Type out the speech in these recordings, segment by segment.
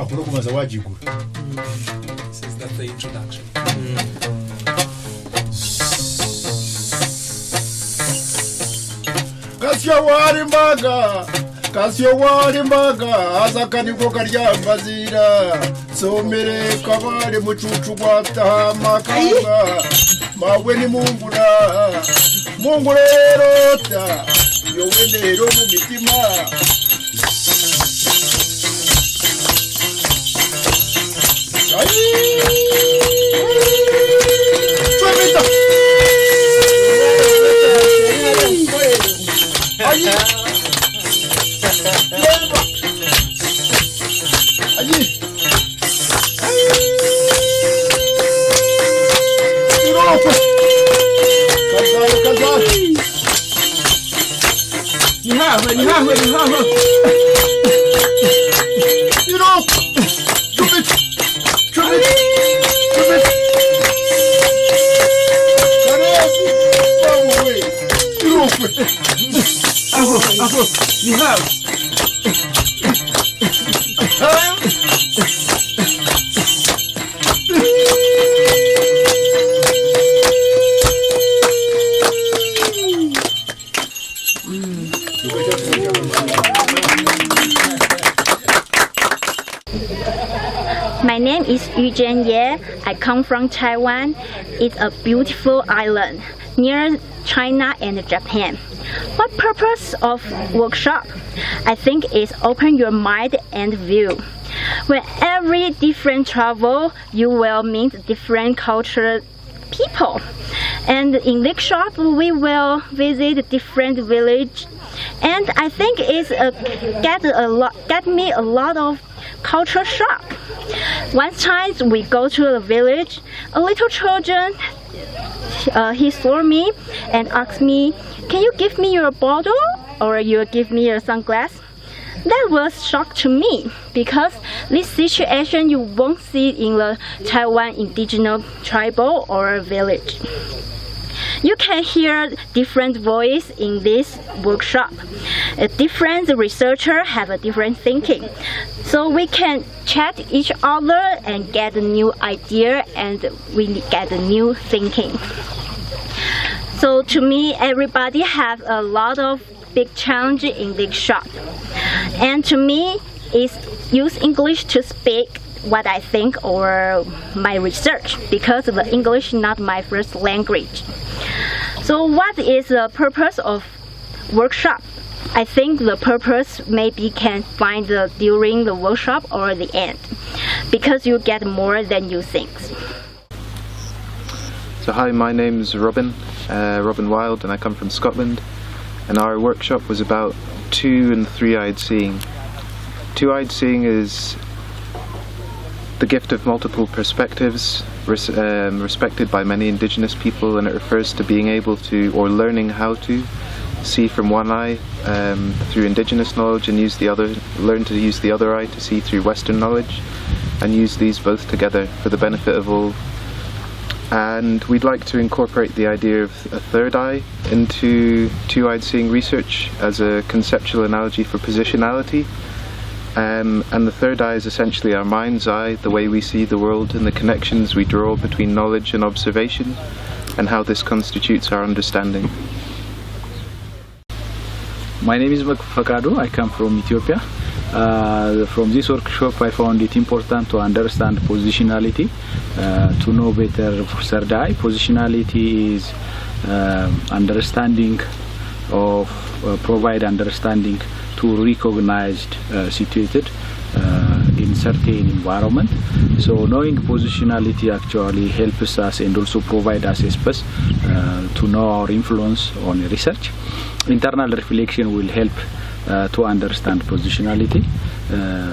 akulokumaza wajigula. Since that's the introduction. Kasyo wali mbaga azakaniko karyambazira somere kabale mucucu gwatama kanga mawe ni mungura rota yowendero mu mitima My name is Ye. I come from Taiwan. It's a beautiful island near China and Japan. What purpose of workshop? I think is open your mind and view. When every different travel, you will meet different cultural people. And in workshop, we will visit different village. And I think it's get me a lot of culture shock. One time we go to a village, a little children, he saw me and asked me, "Can you give me your bottle or you give me your sunglasses?" That was shock to me because this situation you won't see in the Taiwan indigenous tribal or village. You can hear different voice in this workshop. A different researcher have a different thinking. So we can chat each other and get a new idea and we get a new thinking. So to me, everybody have a lot of big challenge in this shop. And to me, is use English to speak what I think or my research because the English not my first language. So what is the purpose of workshop? I think the purpose maybe can find during the workshop or the end because you get more than you think. So hi, my name's Robin Wild, and I come from Scotland, and our workshop was about 2- and 3-eyed seeing. 2-eyed seeing is the gift of multiple perspectives, respected by many indigenous people, and it refers to being able to, or learning how to, see from one eye through indigenous knowledge and learn to use the other eye to see through Western knowledge, and use these both together for the benefit of all. And we'd like to incorporate the idea of a third eye into 2-eyed seeing research as a conceptual analogy for positionality. And the third eye is essentially our mind's eye, the way we see the world and the connections we draw between knowledge and observation, and how this constitutes our understanding. My name is Fakado. I come from Ethiopia. From this workshop I found it important to understand positionality, to know better third eye. Positionality is understanding of, provide understanding to recognized situated in certain environment. So knowing positionality actually helps us and also provide us a space to know our influence on research. Internal reflection will help to understand positionality,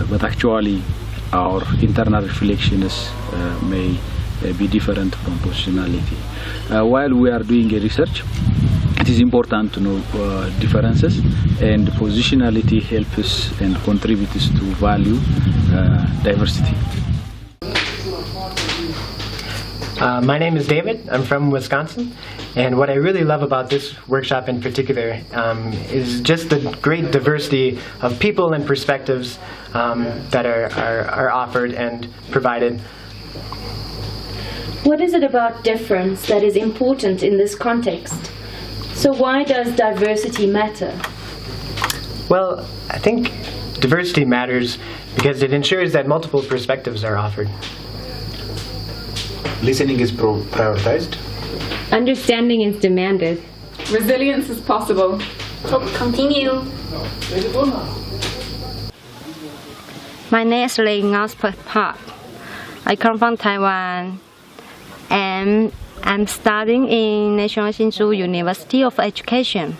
but actually our internal reflections may be different from positionality. While we are doing a research, it is important to know differences, and positionality helps and contributes to value diversity. My name is David. I'm from Wisconsin, and what I really love about this workshop in particular is just the great diversity of people and perspectives that are offered and provided. What is it about difference that is important in this context? So why does diversity matter? Well, I think diversity matters because it ensures that multiple perspectives are offered. Listening is prioritized. Understanding is demanded. Resilience is possible. Hope continue. My name is Lê Ngọc Park. I come from Taiwan, and I'm studying in National Hsinchu University of Education.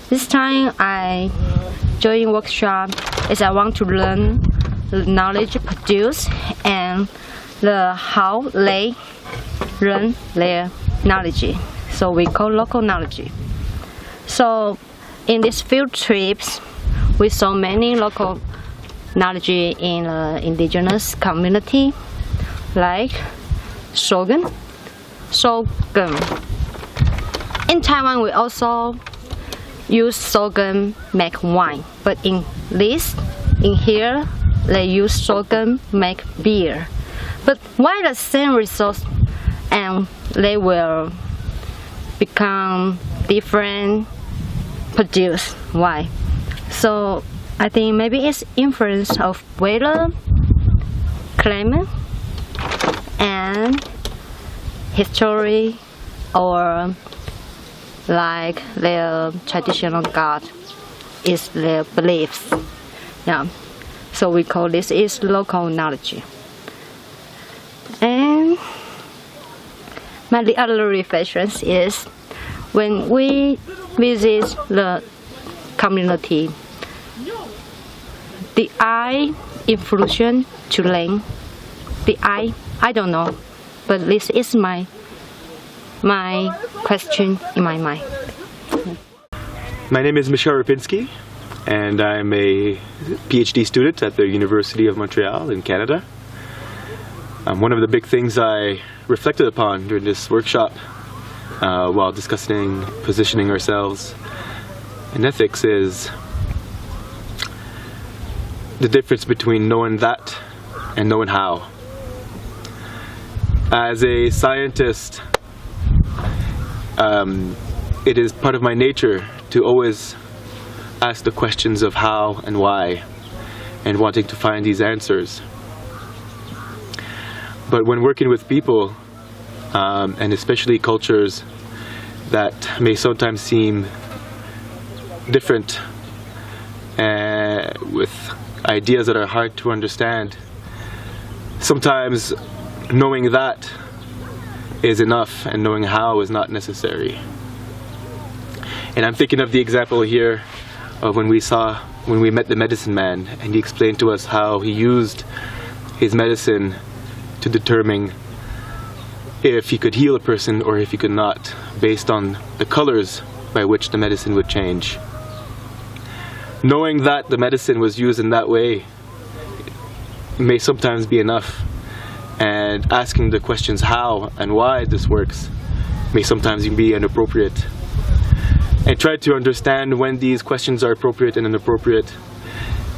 This time I join workshop is I want to learn the knowledge produced and how they learn their knowledge. So we call local knowledge. So in these field trips, we saw many local knowledge in indigenous community, like sorghum. In Taiwan, we also use sorghum make wine, but in here, they use sorghum make beer. But why the same resource and they will become different produce? Why? So I think maybe it's influence of weather, climate, and history, or like their traditional god is their beliefs. Yeah. So we call this is local knowledge. And my other reflections is when we visit the community, the I influence to learn. The I don't know, but this is my question in my mind. My name is Michel Rapinski, and I'm a PhD student at the University of Montreal in Canada. One of the big things I reflected upon during this workshop while discussing positioning ourselves in ethics is the difference between knowing that and knowing how. As a scientist, it is part of my nature to always ask the questions of how and why and wanting to find these answers. But when working with people, and especially cultures that may sometimes seem different with ideas that are hard to understand, sometimes knowing that is enough and knowing how is not necessary. And I'm thinking of the example here of when we met the medicine man, and he explained to us how he used his medicine to determine if he could heal a person or if he could not, based on the colors by which the medicine would change. Knowing that the medicine was used in that way may sometimes be enough, and asking the questions how and why this works may sometimes be inappropriate. And try to understand when these questions are appropriate and inappropriate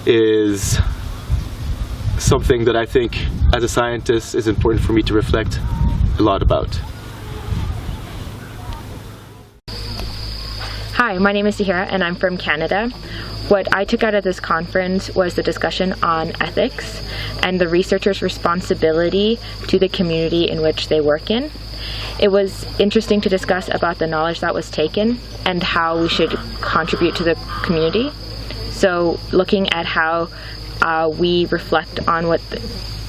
is something that I think as a scientist is important for me to reflect a lot about. Hi, my name is Tahira and I'm from Canada. What I took out of this conference was the discussion on ethics and the researchers' responsibility to the community in which they work in. It was interesting to discuss about the knowledge that was taken and how we should contribute to the community. So looking at how we reflect on what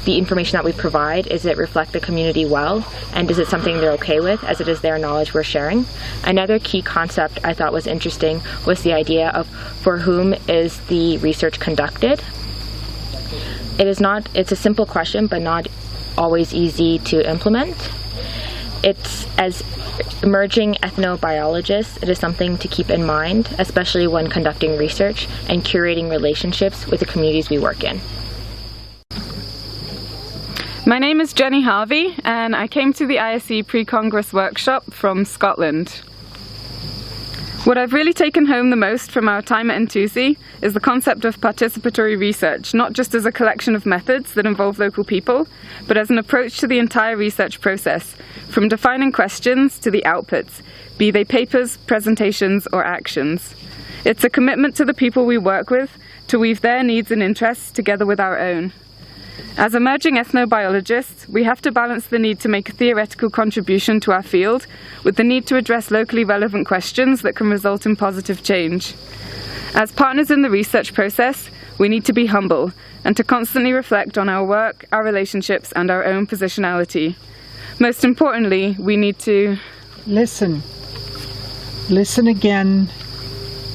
the information that we provide, is it reflect the community well, and is it something they're okay with, as it is their knowledge we're sharing. Another key concept I thought was interesting was the idea of for whom is the research conducted. It's a simple question, but not always easy to implement. It's, as emerging ethnobiologists, it is something to keep in mind, especially when conducting research and curating relationships with the communities we work in. My name is Jenny Harvey and I came to the ISE Pre-Congress Workshop from Scotland. What I've really taken home the most from our time at Entusi is the concept of participatory research, not just as a collection of methods that involve local people, but as an approach to the entire research process, from defining questions to the outputs, be they papers, presentations, or actions. It's a commitment to the people we work with to weave their needs and interests together with our own. As emerging ethnobiologists, we have to balance the need to make a theoretical contribution to our field with the need to address locally relevant questions that can result in positive change. As partners in the research process, we need to be humble and to constantly reflect on our work, our relationships, and our own positionality. Most importantly, we need to listen. Listen again,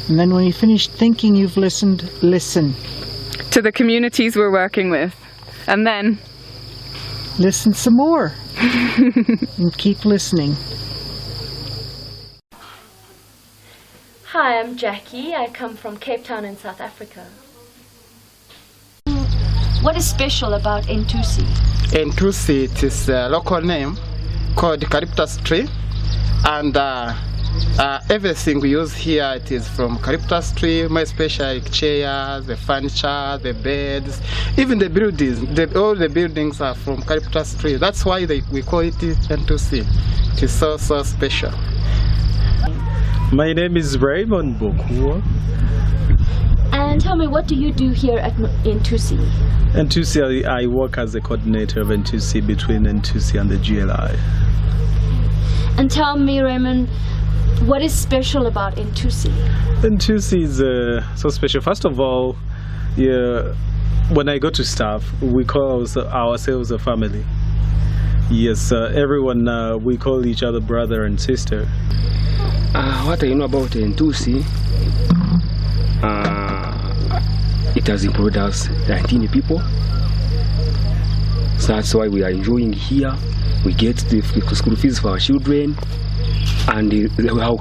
and then when you finish thinking you've listened, listen. To the communities we're working with. And then listen some more and keep listening. Hi, I'm Jackie. I come from Cape Town in South Africa. What is special about Entusi? Entusi, it is a local name called eucalyptus tree, and everything we use here, it is from eucalyptus tree, more especially chairs, the furniture, the beds, even the buildings. All the buildings are from eucalyptus tree. That's why we call it Entusi. It is so special. My name is Raymond Bokua. And tell me, what do you do here at Entusi? Entusi, I work as the coordinator of Entusi between Entusi and the GLI. And tell me, Raymond, what is special about Entusi? Entusi is so special. First of all, when I go to staff, we call ourselves a family. Yes, everyone, we call each other brother and sister. What I know about Entusi, it has employed us 19 people. So that's why we are enjoying here. We get the school fees for our children, and how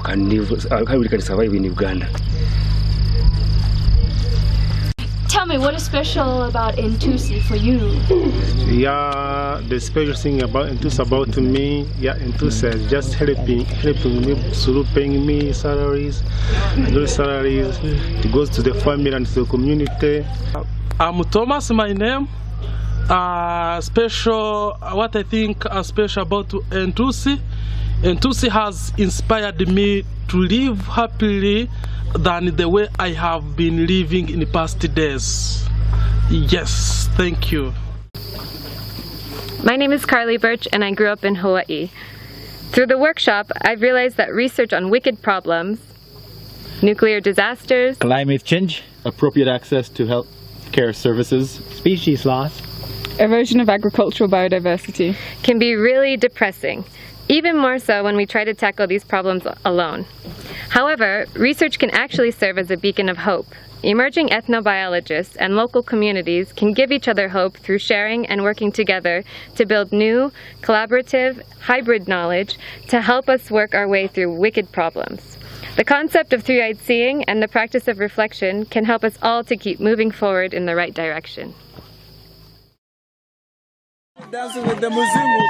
we can survive in Uganda. Tell me, what is special about Entusi for you? Yeah, the special thing about Entusi about me, Entusi is just helping me through paying me salaries. And those salaries, it goes to the family and to the community. I'm Thomas, my name. What I think is special about Entusi, Entusi has inspired me to live happily than the way I have been living in the past days. Yes, thank you. My name is Carly Birch and I grew up in Hawaii. Through the workshop, I've realized that research on wicked problems, nuclear disasters, climate change, appropriate access to health care services, species loss, erosion of agricultural biodiversity, can be really depressing, even more so when we try to tackle these problems alone. However, research can actually serve as a beacon of hope. Emerging ethnobiologists and local communities can give each other hope through sharing and working together to build new, collaborative, hybrid knowledge to help us work our way through wicked problems. The concept of three-eyed seeing and the practice of reflection can help us all to keep moving forward in the right direction. Dancing with the Muzungu.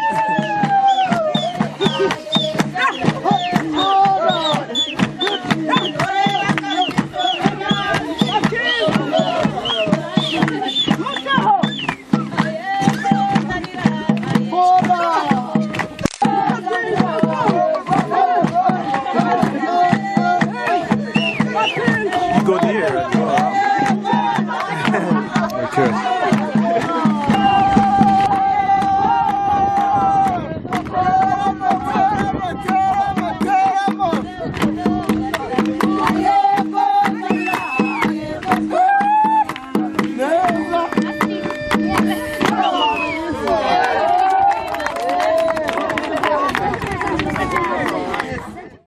Oh, God.